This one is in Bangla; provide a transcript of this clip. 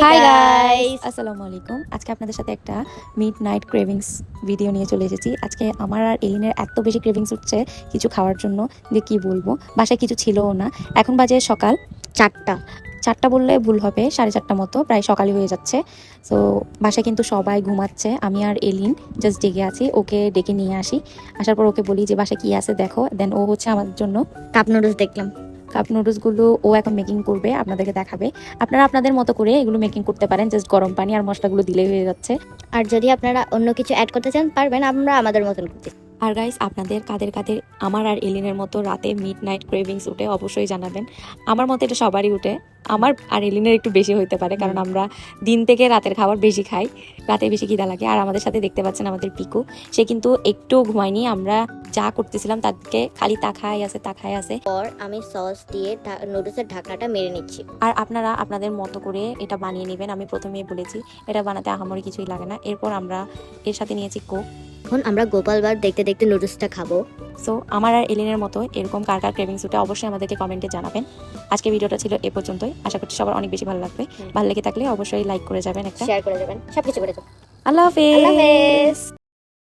হাই গাইস, আসসালামু আলাইকুম। আজকে আপনাদের সাথে একটা মিড নাইট ক্রেভিংস ভিডিও নিয়ে চলে এসেছি। আজকে আমার আর এলিনের এত বেশি ক্রেভিংস উঠছে কিছু খাওয়ার জন্য যে কি বলবো, বাসায় কিছু ছিলও না। এখন বাজে সকাল 4টা বললে ভুল হবে, 4:30 মতো, প্রায় সকালই হয়ে যাচ্ছে। সো বাসায় কিন্তু সবাই ঘুমাচ্ছে, আমি আর এলিন জাস্ট জেগে আছি। ওকে ডেকে নিয়ে আসি, আসার পর ওকে বলি যে বাসায় কি আছে দেখো। দেন ও হচ্ছে আমাদের জন্য কাপ নুডলস দেখলাম। কাপ নুডলসগুলো ও এখন মেকিং করবে, আপনাদেরকে দেখাবে। আপনারা আপনাদের মতো করে এগুলো মেকিং করতে পারেন, জাস্ট গরম পানি আর মশলাগুলো দিলেই হয়ে যাচ্ছে। আর যদি আপনারা অন্য কিছু অ্যাড করতে চান পারবেন, আমরা আমাদের মতন করতে। আর গাইস, আপনাদের কাদের কাদের আমার আর এলিনের মতো রাতে মিড নাইট ক্রেভিংস উঠে অবশ্যই জানাবেন। আমার মতো এটা সবারই উঠে, আমার আর এলিনের একটু বেশি হইতে পারে, কারণ আমরা দিন থেকে রাতের খাবার বেশি খাই, রাতে বেশি খিদা লাগে। আর আমাদের সাথে দেখতে পাচ্ছেন আমাদের পিকু, সে কিন্তু একটু ঘুমায়নি। আমরা যা করতেছিলাম তাকে খালি তাকায় আছে। পর আমি সস দিয়ে নুডলসের ঢাকনাটা মেরে নিচ্ছি। আর আপনারা আপনাদের মতো করে এটা বানিয়ে নেবেন। আমি প্রথমেই বলেছি এটা বানাতে আহামরি কিছুই লাগে না। এরপর আমরা এর সাথে নিয়েছি কোক। এখন আমরা গোপাল ভাঁড় দেখতে দেখতে নুডলসটা খাবো। সো আমার আর এলিনের মতো এরকম কার কার ক্রেভিংস উঠে অবশ্যই আমাদেরকে কমেন্টে জানাবেন। আজকে ভিডিওটা ছিল এ পর্যন্তই, আশা করছি সবার অনেক বেশি ভালো লাগবে। ভালো লেগে থাকলে অবশ্যই লাইক করে যাবেন, একটা শেয়ার করে দেবেন, সবকিছু করে দেবেন। আল্লাহ হাফেজ।